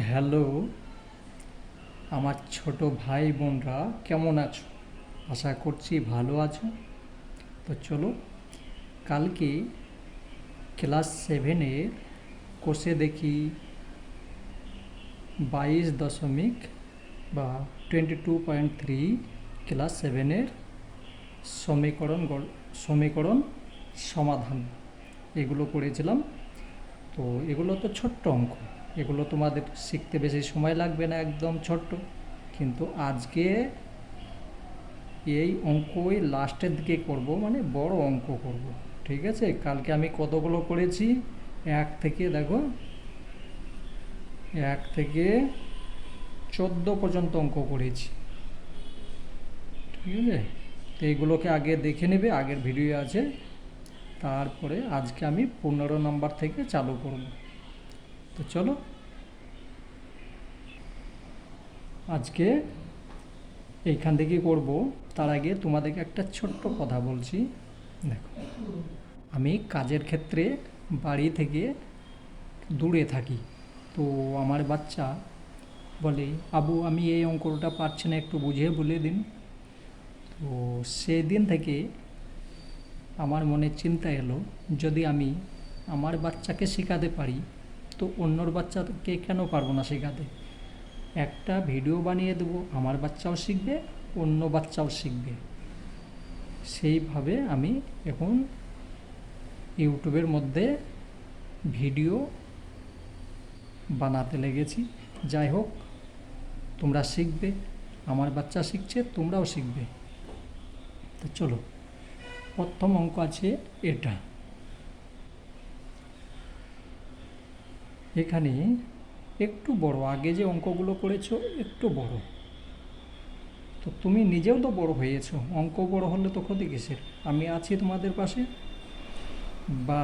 Hello, আমার ছোট ভাই বোনরা কেমন আছো? আশা করছি ভালো আছো। তো চলো, কালকে ক্লাস 7-এর কোষে দেখি 22 দশমিক বা 22.3 ক্লাস 7-এর সমীকরণ সমীকরণ সমাধান এগুলো করেছিলাম। তো এগুলো তো ছোট্ট অঙ্ক, এগুলো তোমাদের শিখতে বেশি সময় লাগবে না, একদম ছোট্ট। কিন্তু আজকে এই অঙ্কই লাস্টের দিকে করব, মানে বড় অঙ্ক করব। ঠিক আছে, কালকে আমি কতগুলো করেছি? এক থেকে দেখো, 1 থেকে 14 পর্যন্ত অঙ্ক করেছি। ঠিক আছে, তো এইগুলোকে আগে দেখে নেবে, আগের ভিডিও আছে। তারপরে আজকে আমি 15 নম্বর থেকে চালু করব। তো চলো, আজকে এইখান থেকে করব। তার আগে তোমাদেরকে একটা ছোট্ট কথা বলছি। দেখো, আমি কাজের ক্ষেত্রে বাড়ি থেকে দূরে থাকি। তো আমার বাচ্চা বলে, আবু আমি এই অঙ্কটা পারছি না, একটু বুঝিয়ে বলে দিন। তো সেদিন থেকে আমার মনে চিন্তা এলো, যদি আমি আমার বাচ্চাকে শেখাতে পারি, তো অন্যর বাচ্চাকে কেন পারবো না শেখাতে? একটা ভিডিও বানিয়ে দেবো, আমার বাচ্চাও শিখবে, অন্য বাচ্চাও শিখবে। সেইভাবে আমি এখন ইউটিউবের মধ্যে ভিডিও বানাতে লেগেছি। যাই হোক, তোমরা শিখবে, আমার বাচ্চা শিখছে, তোমরাও শিখবে। তো চলো, প্রথম অঙ্ক আছে এটা। এখানে একটু বড়, আগে যে অঙ্কগুলো করেছো একটু বড়। তো তুমি নিজেও তো বড় হয়েছো, অঙ্ক বড় হলে তো ক্ষতি কিসের? আমি আছি তোমাদের পাশে। বা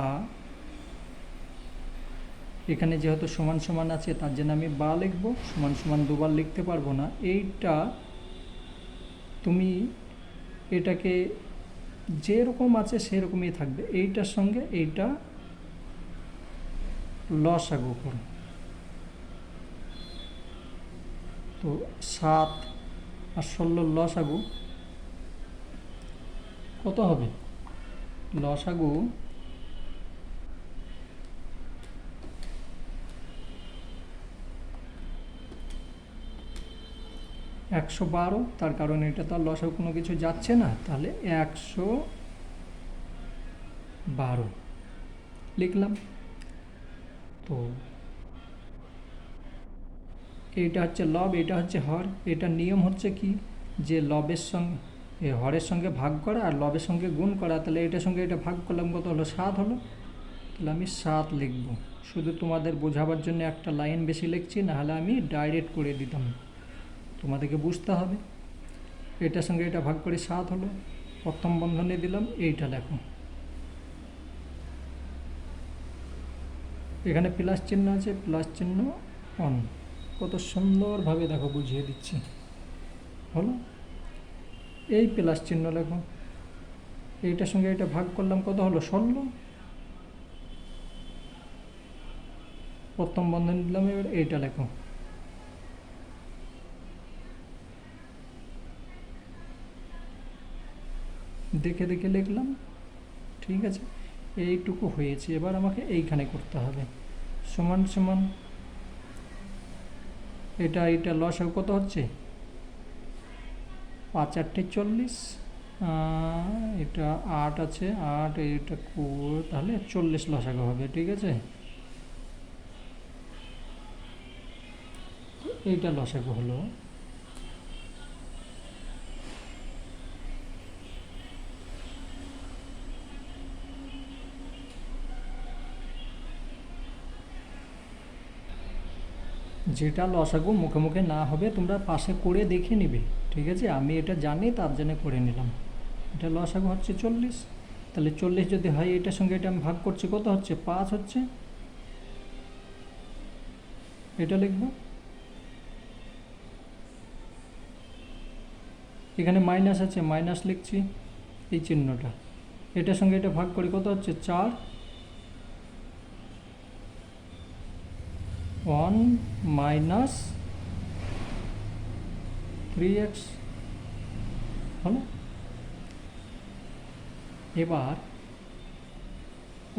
এখানে যেহেতু সমান সমান আছে, তার জন্য আমি বা লিখবো, সমান সমান দুবার লিখতে পারবো না। এইটা তুমি এটাকে যেরকম আছে সেরকমই থাকবে, এইটার সঙ্গে এইটা লসাগু করো। তো 7 আর 16 লসাগু কত হবে? লসাগু 112। তার কারণ এটা তো আর লসাগু কোনো কিছু যাচ্ছে না, তাহলে 112 লিখলাম। তো এইটা হচ্ছে লব, এটা হচ্ছে হর। এটার নিয়ম হচ্ছে কি, যে লবের সঙ্গে হরের সঙ্গে ভাগ করা আর লবের সঙ্গে গুণ করা। তাহলে এটার সঙ্গে এটা ভাগ করলাম, কত হলো? 7 হলো। তাহলে আমি 7 লিখব। শুধু তোমাদের বোঝাবার জন্য একটা লাইন বেশি লিখছি, নাহলে আমি ডাইরেক্ট করে দিতাম, তোমাদেরকে বুঝতে হবে। এটার সঙ্গে এটা ভাগ করে 7 হলো। প্রথম বন্ধনী দিলাম, এইটা লেখো। এখানে প্লাস চিহ্ন আছে, প্লাস চিহ্ন অন। কত সুন্দরভাবে দেখো বুঝিয়ে দিচ্ছি, হলো। এই প্লাস চিহ্ন লেখো, এইটার সঙ্গে এটা ভাগ করলাম, কত হলো? 16। প্রথম বন্ধনী দিলাম, এবার এইটা লেখো। দেখে দেখে লিখলাম, ঠিক আছে। এইটুকু হয়েছে, এবার আমাকে এইখানে করতে হবে। সমান সমান এটা এটা লসাগু কত হচ্ছে? 5 × 8 = 40। এটা 8 আছে, 8 এটা 4, তাহলে 40 লসাগু হবে। ঠিক আছে, এইটা লসাগু হলো। যেটা লসাগু মুখে মুখে না হবে, তোমরা পাশে করে দেখে নিবে। ঠিক আছে, আমি এটা জানি, তার জন্য করে নিলাম। এটা লসাগু হচ্ছে 40। তাহলে 40 যদি হয়, এটার সঙ্গে এটা আমি ভাগ করছি, কত হচ্ছে? 5 হচ্ছে। এটা লিখব। এখানে মাইনাস আছে, মাইনাস লিখছি, এই চিহ্নটা। এটার সঙ্গে এটা ভাগ করি, কত হচ্ছে? 4। ওয়ান মাইনাস 3x হলো। এবার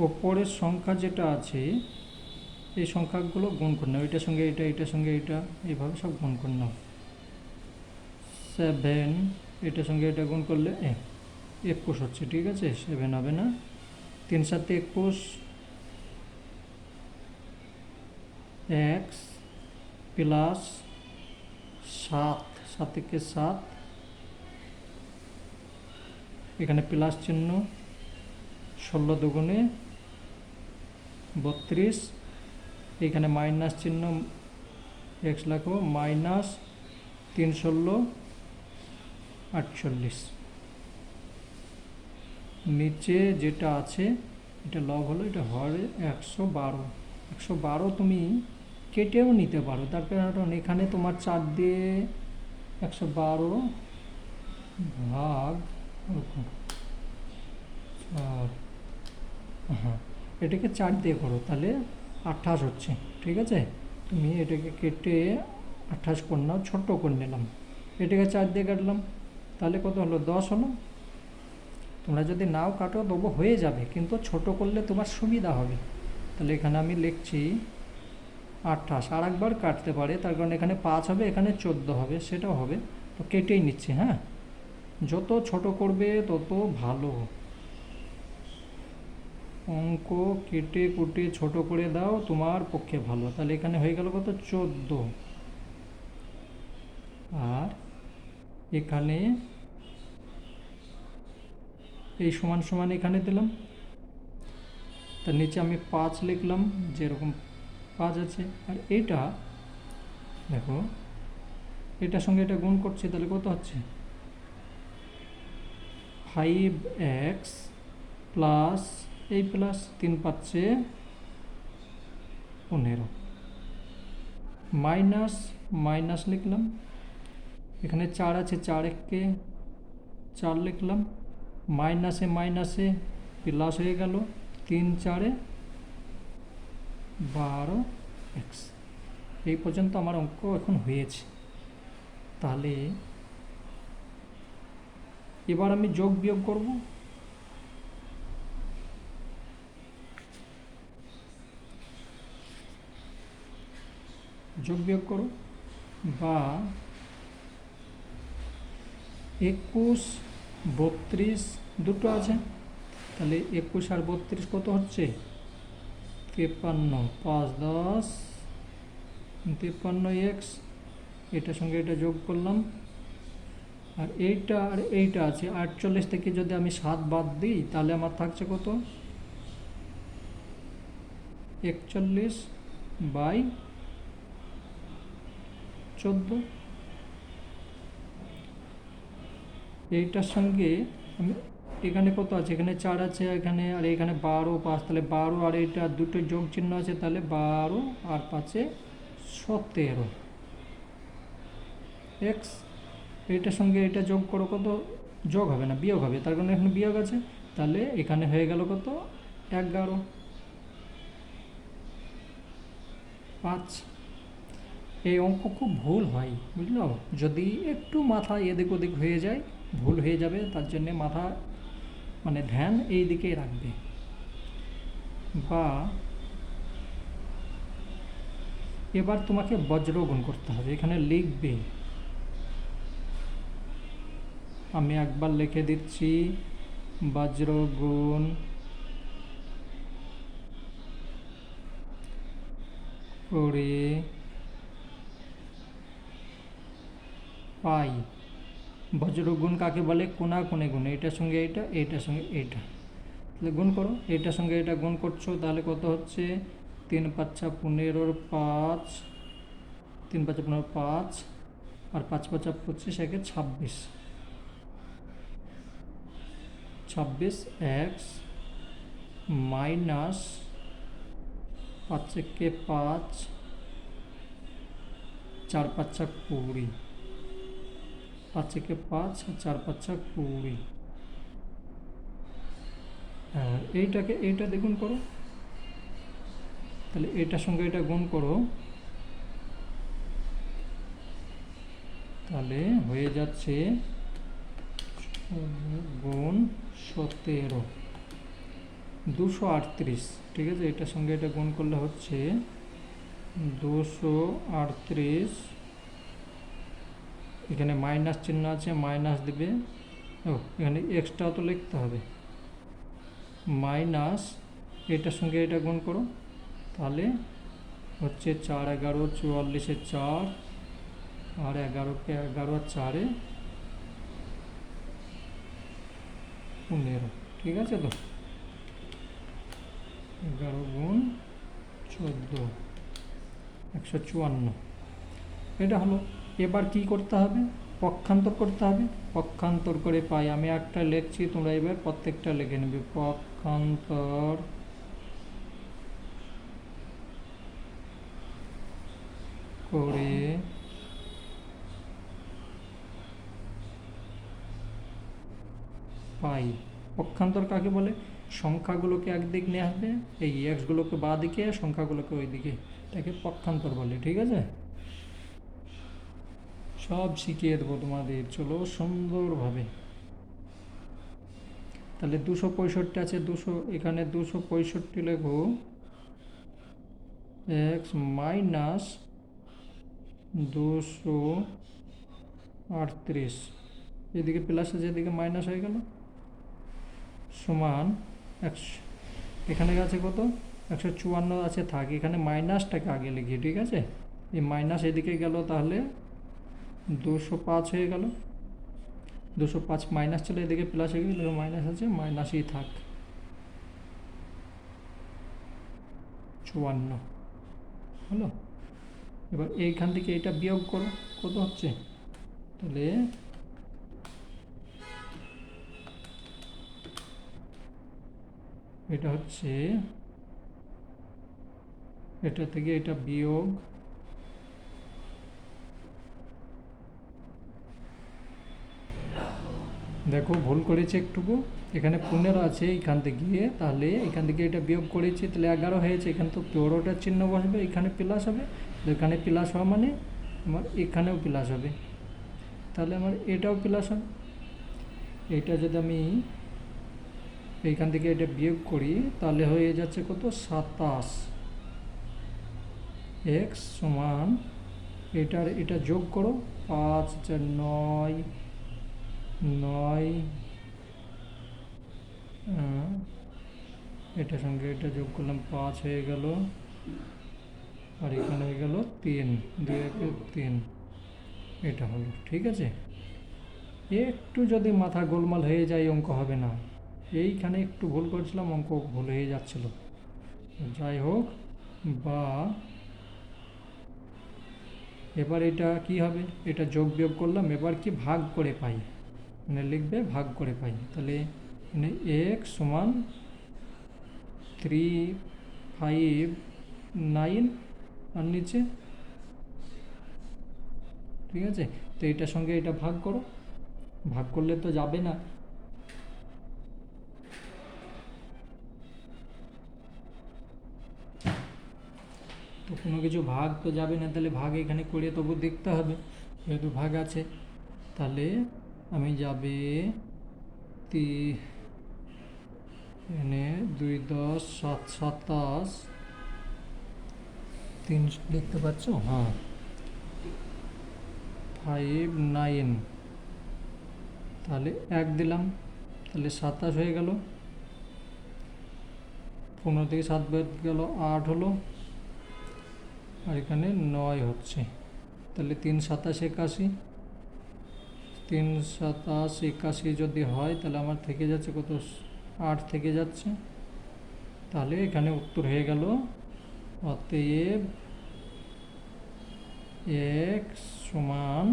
ওপরের সংখ্যা যেটা আছে এই সংখ্যাগুলো গুণ করে নাও, এটার সঙ্গে এটা, এটার সঙ্গে এটা, এইভাবে সব গুণ করে নাও। 7, এটার সঙ্গে এটা গুণ করলে 21 হচ্ছে, ঠিক আছে? 7 হবে না, 3 7 21, x প্লাস 7, 7 থেকে 7, এখানে প্লাস চিহ্ন, 16 দুগুণে 32, এখানে মাইনাস চিহ্ন, x লেখো, মাইনাস 3 16 48। নিচে যেটা আছে এটা লব হলো, এটা হয় 112। 112 তুমি কেটেও নিতে পারো, তার কারণ এখানে তোমার 4 দিয়ে 112 ভাগ 4, হ্যাঁ এটাকে 4 দিয়ে করো, তাহলে 28 হচ্ছে, ঠিক আছে? তুমি এটাকে কেটে 28 করে নাও, ছোট্ট করে নিলাম, এটাকে 4 দিয়ে কাটলাম, তাহলে কত হলো? 10 হলো। তোমরা যদি নাও কাটো তবু হয়ে যাবে, কিন্তু ছোট করলে তোমার সুবিধা হবে। তাহলে এখানে আমি লিখছি 28, আর একবার কাটতে পারে, তার কারণ এখানে 5 হবে, এখানে 14 হবে, সেটাও হবে, তো কেটেই নিচ্ছি। হ্যাঁ, যত ছোট করবে তত ভালো। অঙ্ক কেটে কুটে ছোট করে দাও, তোমার পক্ষে ভালো। তাহলে এখানে হয়ে গেল কত? 14। আর এখানে এই সমান সমান এখানে দিলাম, তার নিচে আমি 5 লিখলাম, যেরকম 5 আছে। আর এইটা দেখো, এটার সঙ্গে এটা গুণ করছি, তাহলে কত হচ্ছে? 5x প্লাস এই প্লাস 3 পাচ্ছে 15, মাইনাস মাইনাস লিখলাম, এখানে 4 আছে, 4 একে 4 লিখলাম, মাইনাসে মাইনাসে প্লাস হয়ে গেল, 3 4 12x। এই পর্যন্ত আমার অঙ্ক এখন হয়েছে। তাহলে এবার আমি যোগ বিয়োগ করব। যোগ বিয়োগ করো, বা 21 32 দুটো আছে, তাহলে 21 আর 32 কত হচ্ছে? 53, 5 10 53x, এটার সঙ্গে এটা যোগ করলাম। আর এইটা আছে 48 থেকে যদি আমি 7 বাদ দিই, তাহলে আমার থাকছে কত? 41/14। এইটার সঙ্গে আমি এখানে কত আছে? এখানে 4 আছে, এখানে আর এখানে 12 5, তাহলে 12 আর এইটা দুটো যোগ চিহ্ন আছে, তাহলে 12 আর 5 17 এক্স। এইটার সঙ্গে এটা যোগ করো, কত? যোগ হবে না, বিয়োগ হবে, তার কারণে এখানে বিয়োগ আছে, তাহলে এখানে হয়ে গেল কত? 11 5। এই অঙ্ক খুব ভুল হয়, বুঝলো? যদি একটু মাথা এদিক ওদিক হয়ে যায়, ভুল হয়ে যাবে, তার জন্যে মাথা মানে ধ্যান এই দিকেই রাখবে। বা এবার তোমাকে বজ্র গুণ করতে হবে, এখানে লিখবে, আমি একবার লিখে দিচ্ছি, বজ্র গুণ করে পাই। বজ্র গুণ কাকে বলে? কোনা কোণে গুণ, এটার সঙ্গে এটা, এইটার সঙ্গে এইটা, তাহলে গুণ করো, এইটার সঙ্গে এটা গুণ করছো, তাহলে কত হচ্ছে? 3 5 15 5, 3 5 15 5, আর 5 5 25, একে 26, 26x মাইনাস 5 একে 5, 4 5 20, 5 একে 5, 4 5 20। আর এইটাকে এইটা দ্বিগুণ করো, তাহলে এটার সঙ্গে এটা গুণ করো, তাহলে হয়ে যাচ্ছে গুণ 17, 238। ঠিক আছে, এটার সঙ্গে এটা গুণ করলে হচ্ছে 238। এখানে মাইনাস চিহ্ন আছে, মাইনাস দিবে। ও, এখানে এক্সট্রাও তো লিখতে হবে। মাইনাস এটার সঙ্গে এটা গুণ করো, তাহলে হচ্ছে 4 11 44 4, আর 11কে 11 আর 4 15। ঠিক আছে তো, 11 গুণ 14, 154। এটা হলো। এবার কি করতে হবে? পক্ষান্তর করতে হবে। পক্ষান্তর করে পাই, আমি একটা লিখছি, তোমরা এবার প্রত্যেকটা লিখে নেবে। পক্ষান্তর করে পাই। পক্ষান্তর কাকে বলে? সংখ্যাগুলোকে একদিক নিয়ে আসবে, এই এক্সগুলোকে বাঁ দিকে, সংখ্যাগুলোকে ওই দিকে, এটাকে পক্ষান্তর বলে। ঠিক আছে, সব শিখিয়ে দেবো তোমাদের, চলো সুন্দরভাবে। তাহলে 265 আছে, 200, এখানে 265 লেখো। এক্স মাইনাস 238, এদিকে প্লাস আছে, এদিকে মাইনাস হয়ে গেল, সমান 100। এখানে আছে কত? 154 আছে, থাক। এখানে মাইনাসটাকে আগে লিখি। ঠিক আছে, এই মাইনাস এদিকে গেল, তাহলে 205 হয়ে গেল। 205 মাইনাস চলে এদিকে প্লাস হয়ে গেল, মাইনাস আছে, মাইনাসই থাক। 54 হলো। এবার এইখান থেকে এটা বিয়োগ করো, কত হচ্ছে? তাহলে এটা হচ্ছে, এটা থেকে এটা বিয়োগ, দেখো ভুল করেছে একটুকু, এখানে 15 আছে এখান থেকে গিয়ে, তাহলে এখান থেকে এটা বিয়োগ করেছি, তাহলে 11 হয়েছে। এখানে তো তেরোটার চিহ্ন বসবে, এখানে প্লাস হবে, এখানে প্লাস হওয়া মানে আমার এখানেও প্লাস হবে, তাহলে আমার এটাও প্লাস হবে। এটা যদি আমি এইখান থেকে এটা বিয়োগ করি, তাহলে হয়ে যাচ্ছে কত? 27। এক্স সমান, এটার এটা যোগ করো, 5 4 9 9, এটার সঙ্গে এটা যোগ করলাম, 5 হয়ে গেল, আর এখানে হয়ে গেল 3, 2 1 3, এটা হলো। ঠিক আছে, একটু যদি মাথা গোলমাল হয়ে যায় অঙ্ক হবে না। এইখানে একটু ভুল করেছিলাম, অঙ্ক ভুল হয়ে যাচ্ছিল। যাই হোক, বা এবার এটা কি হবে? এটা যোগ বিয়োগ করলাম, এবার কি ভাগ করে পাই, মানে লিখবে ভাগ করে পাই। তাহলে মানে এক্স সমান 3 5 9, আর নিচে। ঠিক আছে, তো এটার সঙ্গে এটা ভাগ করো, ভাগ করলে তো যাবে না, তো কোনো কিছু ভাগ তো যাবে না, তাহলে ভাগ এখানে করে তবু দেখতে হবে, যেহেতু ভাগ আছে। তাহলে আমি যাবে এখানে 2 10 7 27, 3 দেখতে পাচ্ছ? হ্যাঁ, 5 9, তাহলে 1 দিলাম, তাহলে 27 হয়ে গেল। 15 থেকে 7 বাদ গেল, 8 হলো, আর এখানে 9 হচ্ছে। তাহলে 3 27 81, 3 27 81 যদি হয়, তাহলে আমার থেকে যাচ্ছে কত? 8 থেকে যাচ্ছে, তাহলে এখানে উত্তর হয়ে গেল। অতএব এক্স সমান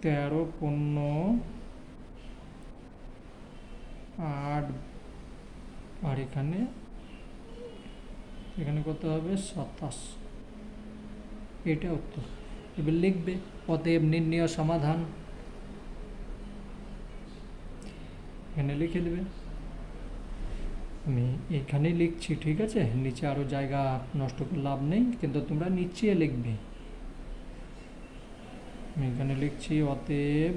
13 15 8, আর এখানে কত হবে? 27। এটা উত্তর। এবার লিখবে অতএব নির্ণয় সমাধান, এখানে লিখে দেবে। আমি এখানে লিখছি, ঠিক আছে, নিচে আরও জায়গা নষ্ট করে লাভ নেই, কিন্তু তোমরা নিচে লিখবে। আমি এখানে লিখছি অতএব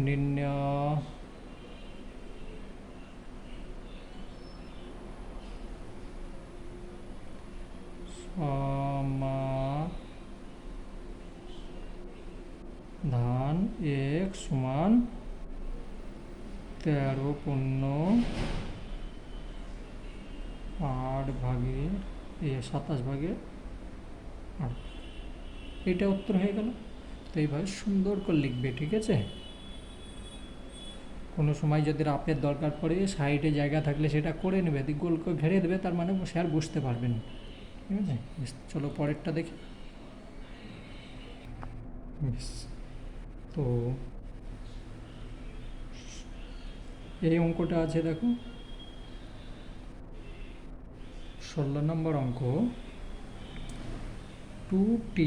নির্ণয় সমাধান x সমান 13/8 এটা উত্তর হয়ে গেল। তো এইভাবে সুন্দর করে লিখবে, ঠিক আছে? কোনো সময় যদি রাপের দরকার পড়ে সাইডে জায়গা থাকলে সেটা করে নেবে, গোল করে ঘেরে দেবে, তার মানে বসে আর বুঝতে পারবেন, ঠিক আছে? চলো পরেরটা দেখি। তো এই অঙ্কটা আছে, দেখো 16 নম্বর অঙ্ক। 2t -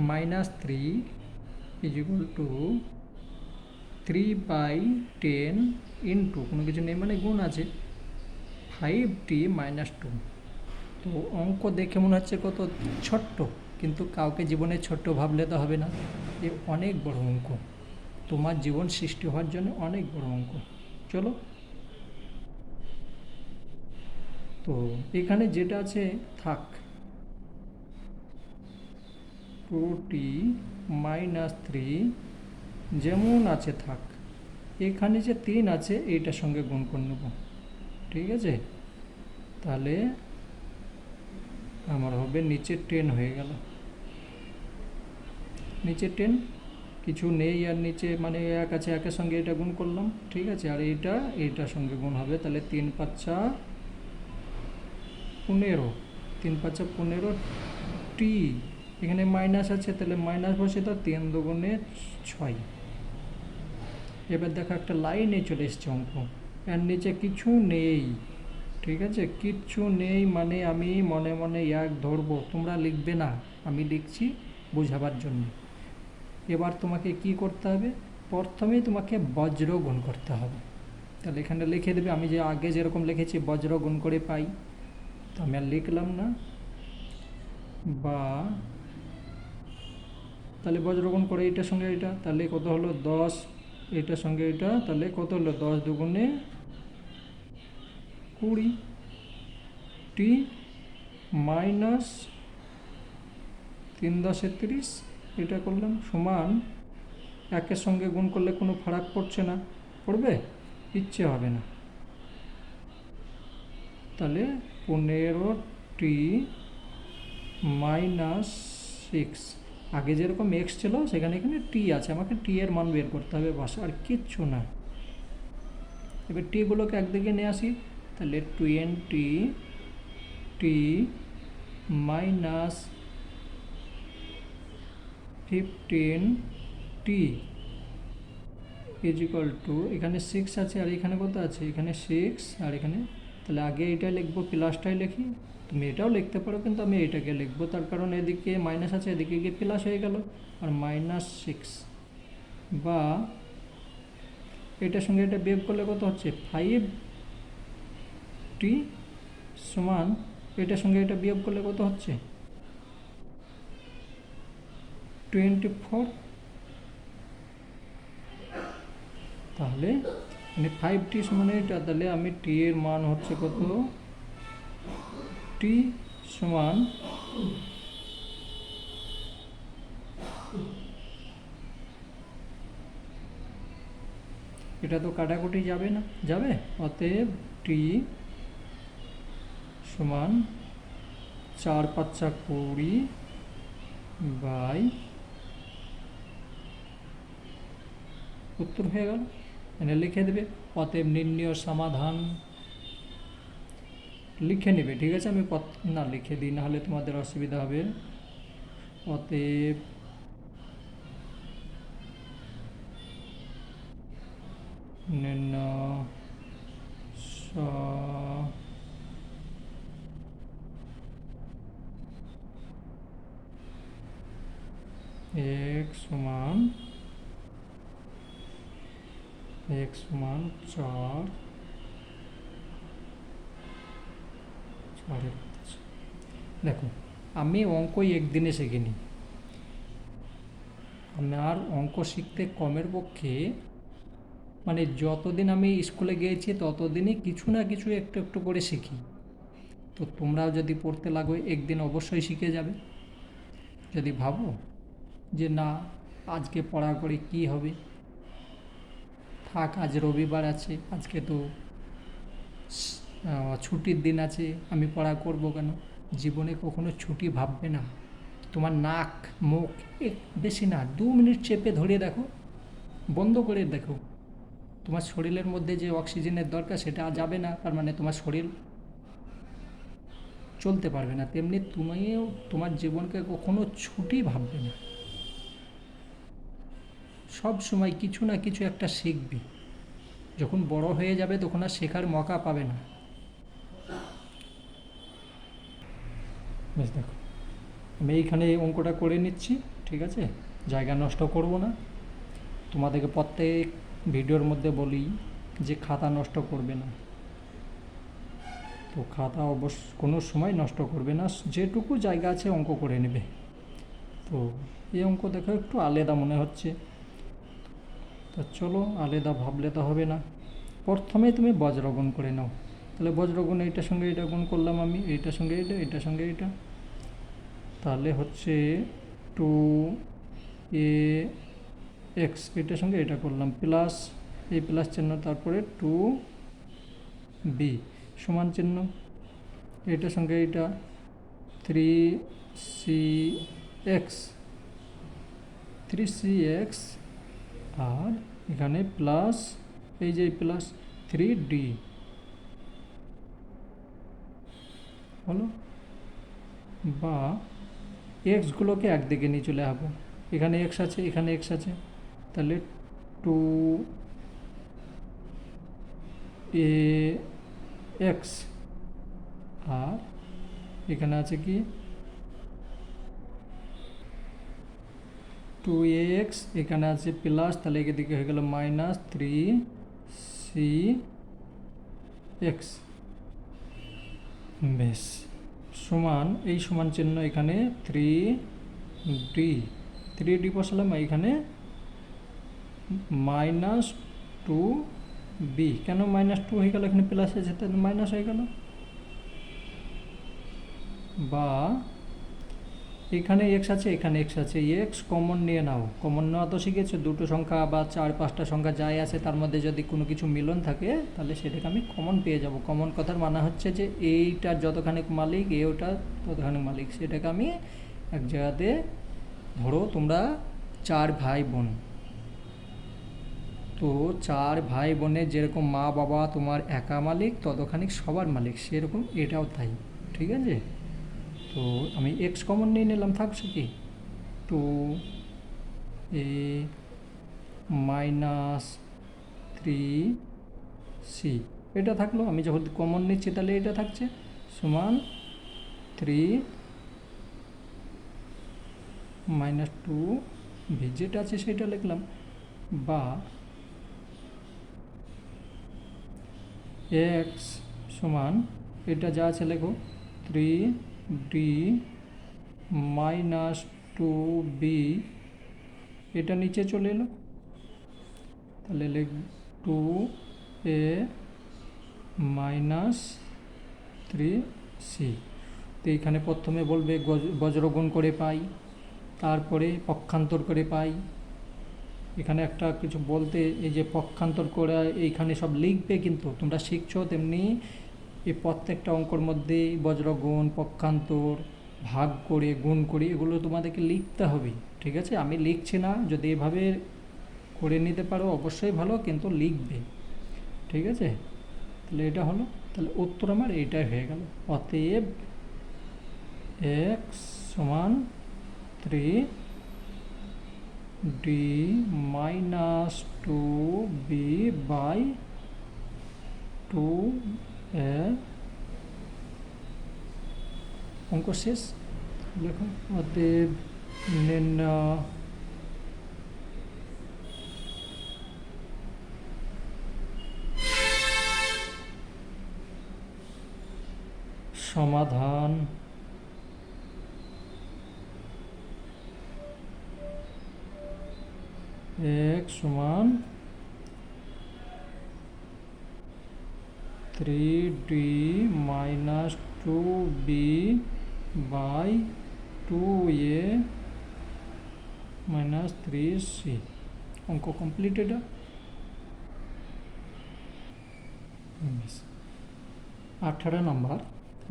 3 = 3/10 ইন্টু কোনো কিছু নেই মানে গুণ আছে 5t - 2। তো অঙ্ক দেখে মনে হচ্ছে কত ছোট্ট, কিন্তু কাউকে জীবনে ছোট্ট ভাবলে তো হবে না, এ অনেক বড় অঙ্ক, তোমার জীবন সৃষ্টি হওয়ার জন্য অনেক বড় অঙ্ক। চলো, তো এখানে যেটা আছে থাক, 2t - 3 যেমন আছে থাক। এখানে যে 3 আছে এইটার সঙ্গে গুণ করে নেব, ঠিক আছে? তাহলে আমার হবে নিচে 10 হয়ে গেল, নিচে 10 কিছু নেই আর নিচে মানে এক আছে, একের সঙ্গে এটা গুণ করলাম, ঠিক আছে? আর এইটার সঙ্গে গুণ হবে, তাহলে 3 × 5 = 15, 3 × 5 = 15 টি। এখানে মাইনাস আছে, তাহলে মাইনাস বসে, তো 3 × 2 = 6। এবার দেখো একটা লাইনে চলে এসছে অঙ্ক, এর নিচে কিছু নেই, ঠিক আছে? কিচ্ছু নেই মানে আমি মনে মনে এক ধরবো, তোমরা লিখবে না, আমি লিখছি বোঝাবার জন্য। এবার তোমাকে কি করতে হবে, প্রথমেই তোমাকে বজ্র গুণ করতে হবে। তাহলে এখানে লিখে দেবে, আমি যে আগে যেরকম লিখেছি বজ্র গুণ করে পাই, তো আমি আর লিখলাম না, বা তাহলে বজ্র গুণ করে এটার সঙ্গে এটা, তাহলে কত হলো 10, এটার সঙ্গে এটা, তাহলে কত হলো 10 × 2 = 20 টি মাইনাস 3 × 10 = 30, এটা করলাম সমান, একের সঙ্গে গুণ করলে কোনো ফারাক পড়ছে না, পড়বে? ইচ্ছে হবে না, তাহলে 15t - 6, আগে যেরকম এক্স ছিল সেখানে এখানে টি আছে, আমাকে টি এর মান বের করতে হবে, বাস, আর কিচ্ছু না। এবার টিগুলোকে একদিকে নিয়ে আসি, তাহলে 20t - 15t = এখানে 6 আছে আর এখানে কত আছে, এখানে 6 আর এখানে, তাহলে আগে এইটা লিখবো, প্লাসটাই লিখি, তুমি এটাও লিখতে পারো, কিন্তু আমি এইটাকে লিখবো, তার কারণ এদিকে মাইনাস আছে, এদিকে গিয়ে প্লাস হয়ে গেল, আর -6, বা এটার সঙ্গে এটা বিয়োগ করলে কত হচ্ছে 5t সমান, এটার সঙ্গে এটা বিয়োগ করলে কত হচ্ছে 24। তাহলে মানে 5t সমান এটা, তাহলে আমি টি এর মান হচ্ছে কত, টি সমান এটা তো কাটাকুটি যাবে না, যাবে? অতএব টি সমান 4 × 5 = 20 বাই, উত্তর হয়ে গেল। এনে লিখে দেবে, অতএব নির্ণয় সমাধান লিখে নেবে, ঠিক আছে? আমি না লিখে দিই, নাহলে তোমাদের অসুবিধা হবে। অতএব নির্ণয় x সমান 4, 4 দেখো আমি অঙ্কই একদিনে শিখিনি, আমার অঙ্ক শিখতে কমের পক্ষে মানে যতদিন আমি স্কুলে গিয়েছি ততদিনই কিছু না কিছু একটু একটু করে শিখি। তো তোমরাও যদি পড়তে লাগো একদিন অবশ্যই শিখে যাবে। যদি ভাবো যে না আজকে পড়া করে কি হবে, থাক আজ রবিবার আছে, আজকে তো ছুটির দিন আছে, আমি পড়া করব কেন? জীবনে কখনো ছুটি ভাববে না। তোমার নাক মুখ বেশি না 2 মিনিট চেপে ধরে দেখো, বন্ধ করে দেখো, তোমার শরীরের মধ্যে যে অক্সিজেনের দরকার সেটা যাবে না, তার মানে তোমার শরীর চলতে পারবে না। তেমনি তুমিও তোমার জীবনকে কখনো ছুটি ভাববে না, সব সময় কিছু না কিছু একটা শিখবে। যখন বড় হয়ে যাবে তখন আর শেখার মৌকা পাবে না। বেশ দেখো, আমি এইখানে এই অঙ্কটা করে নিচ্ছি, ঠিক আছে? জায়গা নষ্ট করব না। তোমাদেরকে প্রত্যেক ভিডিওর মধ্যে বলি যে খাতা নষ্ট করবে না। তো খাতা অবশ্য কোনো সময় নষ্ট করবে না, যেটুকু জায়গা আছে অঙ্ক করে নেবে। তো এই অঙ্ক দেখো একটু আলাদা মনে হচ্ছে, তা চলো আলাদা ভাবলে তো হবে না। প্রথমে তুমি বজ্রগুণ করে নাও। তাহলে বজ্রগুণ এইটার সঙ্গে এটা গুণ করলাম আমি, এইটার সঙ্গে এটা, এইটার সঙ্গে এটা, তাহলে হচ্ছে 2ax, এটার সঙ্গে এটা করলাম প্লাস এই প্লাস চিহ্ন, তারপরে 2b সমান চিহ্ন, এটার সঙ্গে এটা 3cx আর এখানে প্লাস এই যে প্লাস 3d হলো। বা এক্সগুলোকে একদিকে নিয়ে চলে আসবো, এখানে এক্স আছে এখানে এক্স আছে, তাহলে 2ax আর এখানে আছে কি 2ax, এখানে আছে প্লাস, তাহলে এদিকে হয়ে গেল -3cx। বেশ, সমান এই সমান চিহ্ন এখানে 3d বসালাম, এখানে -2b, কেন -2 হয়ে গেল? এখানে প্লাস আছে তাহলে মাইনাস হয়ে গেল। বা এখানে এক্স আছে এখানে এক্স আছে, এক্স কমন নিয়ে নাও। কমন নেওয়া তো শিখেছো, দুটো সংখ্যা বা 4-5টা সংখ্যা যাই আছে তার মধ্যে যদি কোনো কিছু মিলন থাকে তাহলে সেটাকে আমি কমন পেয়ে যাব। কমন কথার মানে হচ্ছে যে এইটার যতখানি মালিক ওটা ততখানি মালিক, সেটাকে আমি এক জায়গাতে, ধরো তোমরা 4 ভাই বোন, তো 4 ভাই বোনের যেরকম মা বাবা তোমার একা মালিক ততখানি সবার মালিক, সেরকম এটাও তাই, ঠিক আছে? তো আমি এক্স কমন নিয়ে নিলাম, থাকছে কি 2a -3c, এটা থাকলো। আমি যখন কমন নিচ্ছি তাহলে এটা থাকছে সমান 3 -2b, যেটা আছে সেটা লিখলাম। বা এক্স সমান এটা যা আছে লেখো 3d -2b, এটা নিচে চলে এলো, তাহলে লিখ 2a -3c। তো এইখানে প্রথমে বলবে বজ্রগুণ করে পাই, তারপরে পক্ষান্তর করে পাই। এখানে একটা কিছু বলতে, এই যে পক্ষান্তর করে এইখানে সব লিখবে, কিন্তু তোমরা শিখছো তেমনি এই প্রত্যেকটা অঙ্কর মধ্যে বজ্রগুণ পক্ষান্তর ভাগ করে গুণ করে এগুলো তোমাদেরকে লিখতে হবে, ঠিক আছে? আমি লিখছি না, যদি এভাবে করে নিতে পারো অবশ্যই ভালো, কিন্তু লিখবে, ঠিক আছে? তাহলে এটা হলো, তাহলে উত্তর আমার এইটাই হয়ে গেল। অতএব এক্স সমান 3d -2b বাই 2a। অঙ্ক শেষ। দেখো, অতএব নির্ণয় সমাধান x সমান 3d minus 2b by 2a minus 3c। অঙ্ক কমপ্লিট। এটা 18 নম্বর।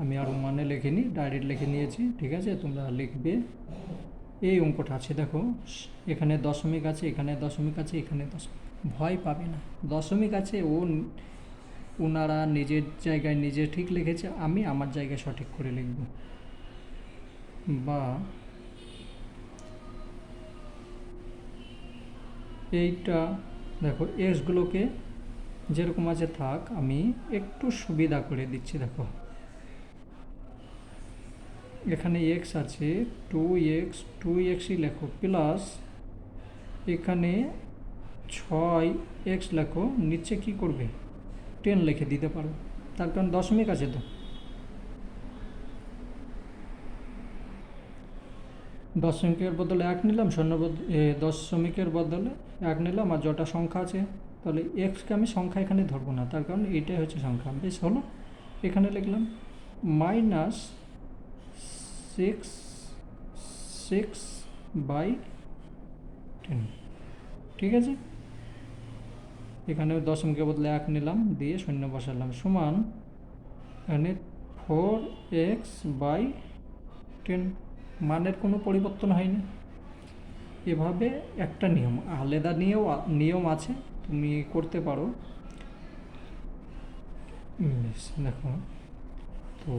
আমি আর মানে লিখিনি, ডাইরেক্ট লিখে নিয়েছি, ঠিক আছে? তোমরা লিখবে। এই অঙ্কটা আছে, দেখো এখানে দশমিক আছে, এখানে দশমিক আছে, এখানে দশমিক। ভয় পাবে না, দশমিক আছে, ওনারা নিজের জায়গায় নিজে ঠিক লিখেছে, আমি আমার জায়গায় সঠিক করে লিখব। বা এইটা দেখো এক্সগুলোকে যেরকম আছে থাক, আমি একটু সুবিধা করে দিচ্ছি। দেখো এখানে এক্স আছে, 2xই লেখো, প্লাস এখানে 6x লেখো, নিচে কি করবে 10 লিখে দিতে পারো, তার কারণ দশমিক আছে তো। দশমিকের বদলে 1 নিলাম, দশমিকের বদলে 1 নিলাম, আর যটা সংখ্যা আছে, তাহলে এক্সকে আমি সংখ্যা এখানে ধরবো না, তার কারণ এইটাই হচ্ছে সংখ্যা। বেশ হলো, এখানে লিখলাম মাইনাস 6/10, ঠিক আছে? এখানে দশমিকের বদলে 1 নিলাম, দিয়ে শূন্য বসালাম, সমান এখানে 4x/10। মানের কোনো পরিবর্তন হয়নি। এভাবে একটা নিয়ম, আলাদা নিয়ম আছে, তুমি করতে পারো। দেখো তো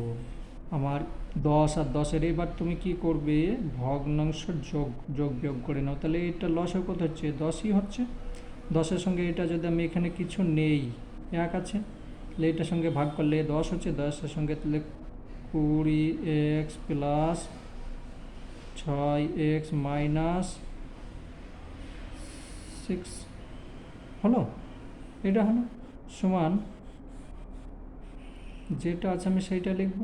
আমার 10 আর 10-এর, এবার তুমি কি করবে, ভগ্নাংশ যোগ বিয়োগ করে নাও। তাহলে এটা লসও কত হচ্ছে, 10ই হচ্ছে। 10-এর সঙ্গে এটা যদি আমি এখানে কিছু নেই, 1 আছে, তাহলে এটার সঙ্গে ভাগ করলে 10 হচ্ছে। 10-এর সঙ্গে তাহলে 20x প্লাস 6x মাইনাস 6 হলো। এটা হলো সমান, যেটা আছে আমি সেইটা লিখব।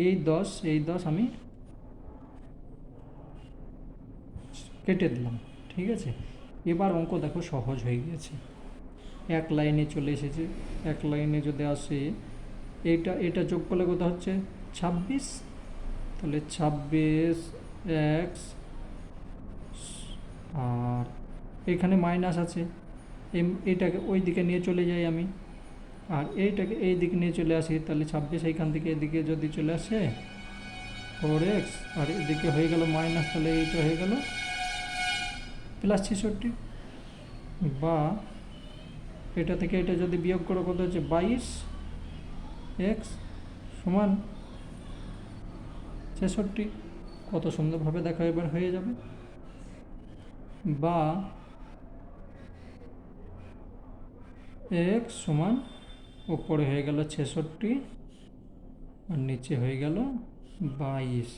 এই 10 আমি কেটে দিলাম, ঠিক আছে? এবার অঙ্ক দেখো সহজ হয়ে গিয়েছে, এক লাইনে চলে এসেছে। এক লাইনে যদি আসে, এটা যোগ করলে কত হচ্ছে 26, তাহলে 26x, আর এখানে মাইনাস আছে, এইটাকে ওই দিকে নিয়ে চলে যাই আমি, আর এইটাকে এই দিকে নিয়ে চলে আসি, তাহলে 26 এইখান থেকে এদিকে যদি চলে আসে 4x, আর এদিকে হয়ে গেল মাইনাস, তাহলে এইটা হয়ে গেল প্লাস 66। বা এটা থেকে এটা যদি বিয়োগ করো, কত হচ্ছে 22x সমান 66। কত সুন্দরভাবে দেখো এবার হয়ে যাবে। বা x সমান উপরে হয়ে গেল 66, আর নিচে হয়ে গেল 22।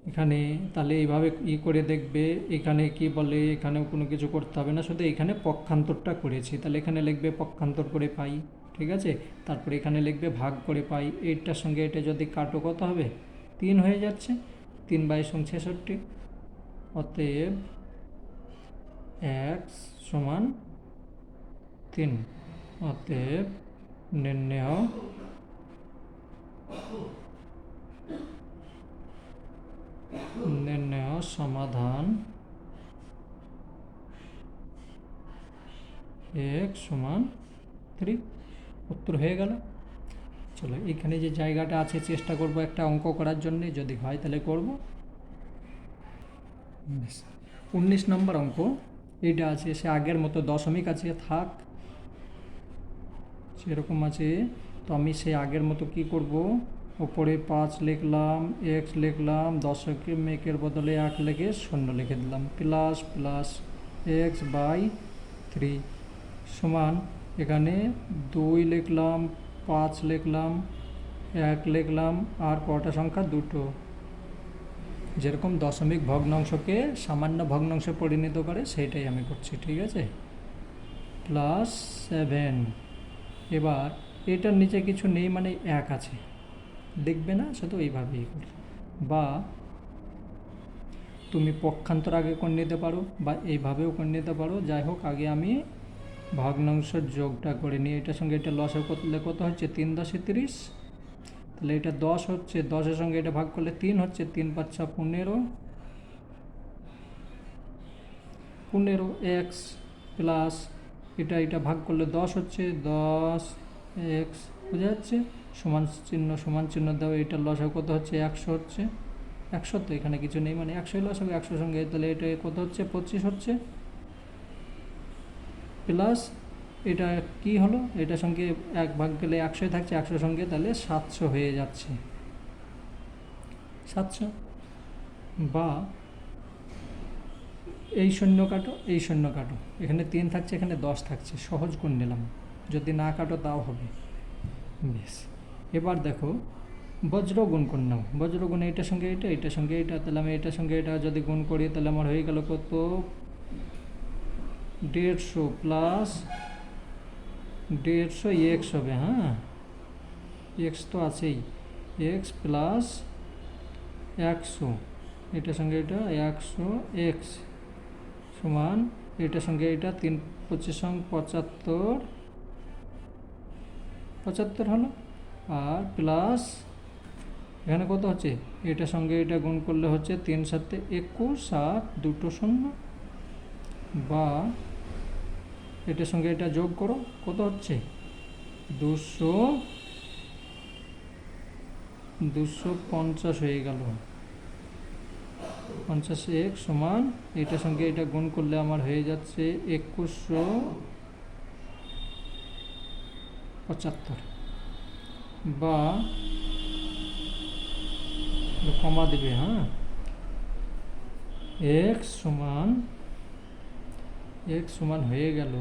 এখানে তাহলে এইভাবে করে দেখবে। এখানে কি বলে, এখানেও কোনো কিছু করতে হবে না, শুধু এখানে পক্ষান্তরটা করেছি, তাহলে এখানে লিখবে পক্ষান্তর করে পাই, ঠিক আছে? তারপরে এখানে লিখবে ভাগ করে পাই। এইটার সঙ্গে এটা যদি কাটো, কত হবে 3 হয়ে যাচ্ছে, 3/66। অতএব x সমান 3। অতএব নির্ণেয় সমাধান x সমান 3। উত্তর হয়ে গেল। চলো এখানে যে জায়গাটা আছে, চেষ্টা করব একটা অঙ্ক করার জন্যে, যদি হয় তাহলে করব। 19 নম্বর অঙ্ক এইটা আছে, সে আগের মতো দশমিক আছে, থাক সেরকম আছে। তো আমি সে আগের মতো কি করব, ওপরে 5 লিখলাম, x লিখলাম, দশমিকের বদলে 1 লিখে 0 লিখে দিলাম, প্লাস প্লাস x/3 সমান, এখানে 2 লিখলাম, 5 লিখলাম, 1 লিখলাম, আর কটা সংখ্যা, দুটো। যেরকম দশমিক ভগ্নাংশকে সামান্য ভগ্নাংশে পরিণত করে, সেইটাই আমি করছি, ঠিক আছে? প্লাস 7। এবার এটার নিচে কিছু নেই, মানে 1 আছে, দেখবে না, শুধু এইভাবেই করি। বা তুমি পক্ষান্তর আগে করে নিতে পারো বা এইভাবেও করে নিতে পারো। যাই হোক, আগে আমি ভগ্নাংশের যোগটা করে নিই। এটার সঙ্গে এটা লসাগু করলে কত হচ্ছে 3×10=30। তাহলে এটা 10 হচ্ছে, 10-এর সঙ্গে এটা ভাগ করলে 3 হচ্ছে, 3×5=15, 15x প্লাস এটা ভাগ করলে 10 হচ্ছে, 10x বোঝা যাচ্ছে, সমান চিহ্ন দাও। এটার লসাগু কত হচ্ছে 100 হচ্ছে, 100 তো এখানে কিছু নেই, মানে 100 লসাগু, 100 সঙ্গে তাহলে এটা কত হচ্ছে 25 হচ্ছে, প্লাস এটা কি হলো, এটার সঙ্গে 1 ভাগ গেলে 100 থাকছে, 100 সঙ্গে তাহলে 700 হয়ে যাচ্ছে, 700। বা এই শূন্য কাটো, এই শূন্য কাটো, এখানে 3 থাকছে, এখানে 10 থাকছে, সহজ করে নিলাম, যদি না কাটো তাও হবে। বেশ, এবার দেখো বজ্র গুণ করে নাও। বজ্র গুণ এইটার সঙ্গে এটা, এইটার সঙ্গে এটা, তাহলে আমি এটার সঙ্গে এটা যদি গুণ করি তাহলে আমার হয়ে গেল কত 150 প্লাস 150 এক্স হবে। হ্যাঁ, এক্স তো আছেই, এক্স প্লাস 100, এটার সঙ্গে এটা 100 এক্স সমান এটার সঙ্গে এটা 3×25=75, 75 হলো। আর প্লাস এখানে কত হচ্ছে, এটার সঙ্গে এটা গুণ করলে হচ্ছে 3×7=21 আর 2 শূন্য, বা এটার সঙ্গে এটা যোগ করো, কত হচ্ছে 250 হয়ে গেল। 50x সমান এটার সঙ্গে এটা গুণ করলে আমার হয়ে যাচ্ছে 2175, বা কমা দেবে। হ্যাঁ, x সমান হয়ে গেল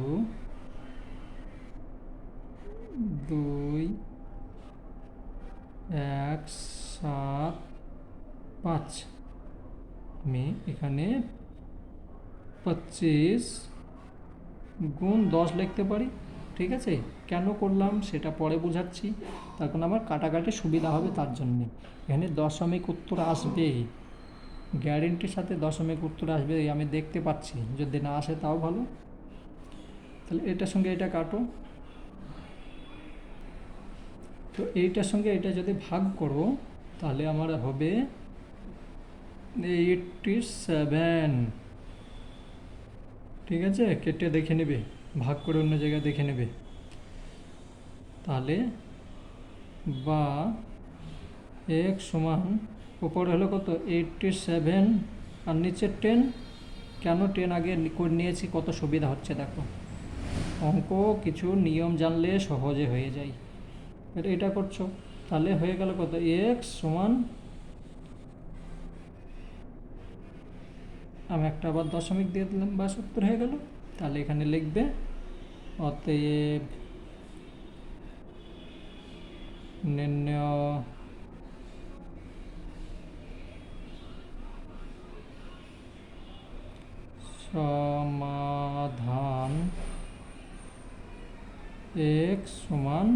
2175। আমি এখানে 25×10 লিখতে পারি। ঠিক আছে, কেন করলাম সেটা পরে বোঝাচ্ছি, তার কারণ আমার কাটাকাটি সুবিধা হবে তার জন্যে। এখানে দশমিক উত্তর আসবে, গ্যারেন্টির সাথে দশমিক উত্তর আসবে, আমি দেখতে পাচ্ছি। যদি না আসে তাও ভালো। তাহলে এটার সঙ্গে এটা কাটো, তো এইটার সঙ্গে এটা যদি ভাগ করো তাহলে আমার হবে 87। ঠিক আছে, কেটে দেখে নেবে, ভাগ করে অন্য জায়গায় দেখে নেবে। তাহলে বা x সমান উপরে হলো কত 87 আর নিচে 10। কেন 10 আগে করে নিয়েছি, কত সুবিধা হচ্ছে দেখো। অঙ্ক কিছু নিয়ম জানলে সহজে হয়ে যায়। এটা করছো, তাহলে হয়ে গেল কত x সমান, আমি একটা আবার দশমিক দিয়ে দিলাম, 72 হয়ে গেল। তাহলে এখানে লিখবে অতএব নির্ণয় সমাধান x সমান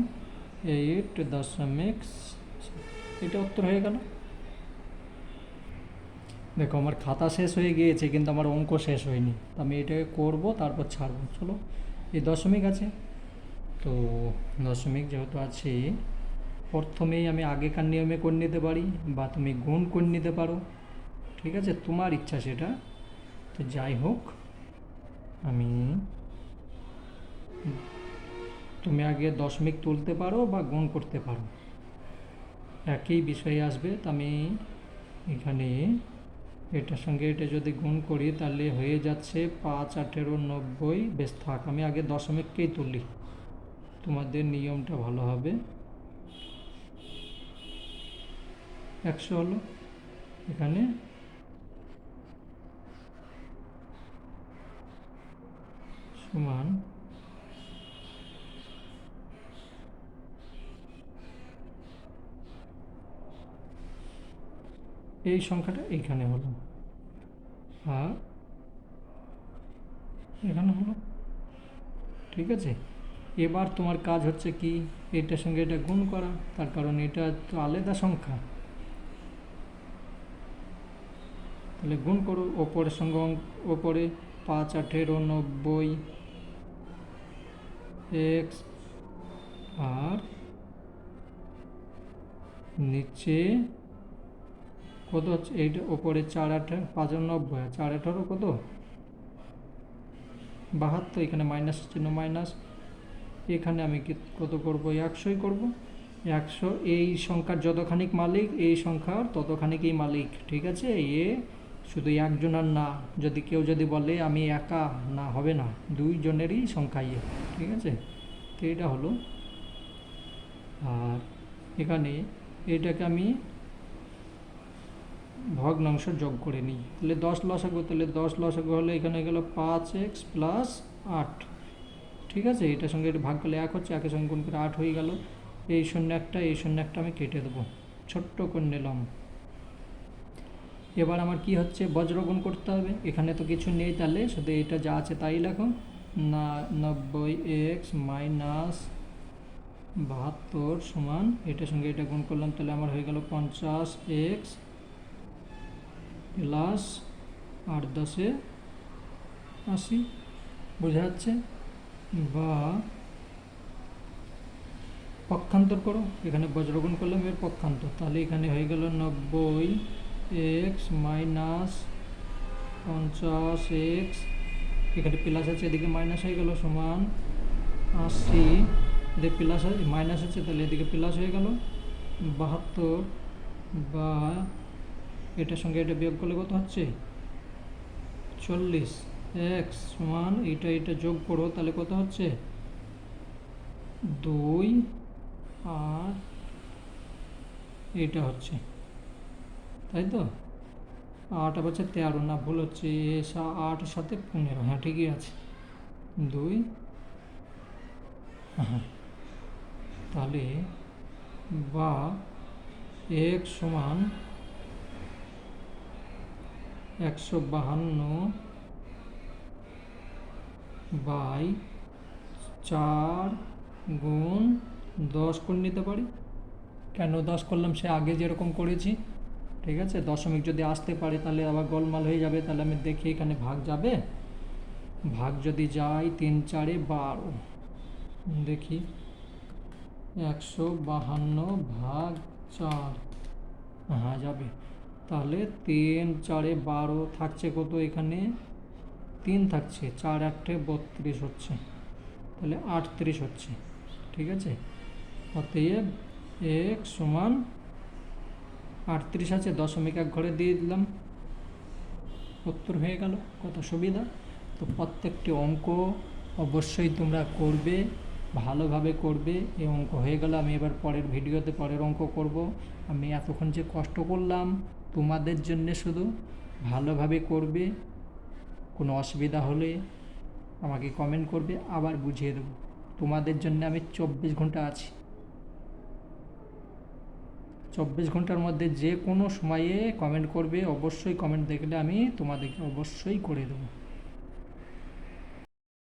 8.6। এটা উত্তর হয়ে গেল। দেখো আমার খাতা শেষ হয়ে গিয়েছে কিন্তু আমার অঙ্ক শেষ হয়নি, আমি এটাকে করব তারপর ছাড়বো। চলো, এই দশমিক আছে, তো দশমিক যেহেতু আছে প্রথমেই আমি আগেকার নিয়মে করে নিতে পারি, বা তুমি গুণ করে নিতে পারো। ঠিক আছে, তোমার ইচ্ছা সেটা। তো যাই হোক, তুমি আগে দশমিক তুলতে পারো বা গুণ করতে পারো, একই বিষয়ে আসবে। তো আমি এখানে এটার সঙ্গে এটা যদি গুণ করি তাহলে হয়ে যাচ্ছে 5×18=90। বেশ থাক, আমি আগে দশমিককেই তুলি, তোমাদের নিয়মটা ভালো হবে। 100 হলো, এখানে সমান এই সংখ্যাটা এইখানে হলো আর এখানে হলো। ঠিক আছে, এবার তোমার কাজ হচ্ছে কি, এটার সঙ্গে এটা গুণ করা, তার কারণ এটা তো আলাদা সংখ্যা। তাহলে গুণ করো ওপরের সঙ্গে ওপরে 5 18 90 এক্স, আর নিচে কত হচ্ছে এইটা, ওপরে 4 18 5 90, 4 18 কত 72, এখানে মাইনাস চিহ্ন মাইনাস, এখানে আমি কত করব 100ই করব। 100 এই সংখ্যার যতখানিক মালিক এই সংখ্যার ততখানিকই মালিক, ঠিক আছে। শুধু একজনের না, যদি কেউ যদি বলে আমি একা, না হবে না, দুইজনেরই সংখ্যা ঠিক আছে। তো এটা হলো, আর এখানে এটাকে আমি ভগ্নাংশ যোগ করে নিই, তাহলে 10 লসাগু, তাহলে 10 লসাগু হলে এখানে গেল 5x প্লাস 8, ঠিক আছে। এটার সঙ্গে এটা ভাগ করলে 1 হচ্ছে, 1-এর সঙ্গে গুণ করে 8 হয়ে গেল। এই শূন্য একটা আমি কেটে দেবো, ছোট্ট করে নিলাম। এবার আমার কি হচ্ছে, বজ্রগুণ করতে হবে, এখানে তো কিছু নেই, তাহলে শুধু এটা যা আছে তাই লেখো না। 90x মাইনাস 72 সমান, এটার সঙ্গে এটা গুণ করলাম, তাহলে আমার হয়ে গেল 50x প্লাস 8 10 80, বোঝা যাচ্ছে। বা পক্ষান্তর করো, এখানে বজ্রগুণ করলাম, এর পক্ষান্তর, তাহলে এখানে হয়ে গেল 90x মাইনাস 50x, এখানে প্লাস আছে এদিকে মাইনাস হয়ে গেল, সমান 80, এদিকে প্লাস মাইনাস আছে, তাহলে এদিকে প্লাস হয়ে গেল 72, বা এটার সঙ্গে এটা বিয়োগ করলে কত হচ্ছে 40, x সমান এটা যোগ করো, তাহলে কত হচ্ছে 2, আর এটা হচ্ছে, তাই তো 8 হচ্ছে 13, না ভুল হচ্ছে, 8-এর সাথে 15, হ্যাঁ ঠিকই আছে 2, হ্যাঁ। তাহলে বা x সমান 152 বাই 4 গুণ 10 করে নিতে পারি। কেন 10 করলাম, সে আগে যেরকম করেছি, ঠিক আছে। দশমিক যদি আসতে পারে তাহলে আবার গোলমাল হয়ে যাবে, তাহলে আমি দেখি এখানে ভাগ যাবে, ভাগ যদি যায় 3 4 12, দেখি 152 ভাগ 4, হ্যাঁ যাবে। তাহলে 3 4 12 থাকছে কত, এখানে 3 থাকছে, 4 8 32 হচ্ছে, তাহলে 38 হচ্ছে, ঠিক আছে। অতএব x সমান 38 আছে, দশমিক এক ঘরে দিয়ে দিলাম, উত্তর হয়ে গেল। কত সুবিধা। তো প্রত্যেকটি অঙ্ক অবশ্যই তোমরা করবে, ভালোভাবে করবে। এই অঙ্ক হয়ে গেল, আমি এবার পরের ভিডিওতে পরের অঙ্ক করব। আমি এতক্ষণ যে কষ্ট করলাম তোমাদের জন্যে, শুধু ভালোভাবে করবে। কোনো অসুবিধা হলে আমাকে কমেন্ট করবে, আবার বুঝিয়ে দেবো। তোমাদের জন্য আমি 24 ঘন্টা আছি। 24 ঘন্টার মধ্যে যে কোনো সময়ে কমেন্ট করবে, অবশ্যই কমেন্ট দেখলে আমি তোমাদেরকে অবশ্যই করে দেবো।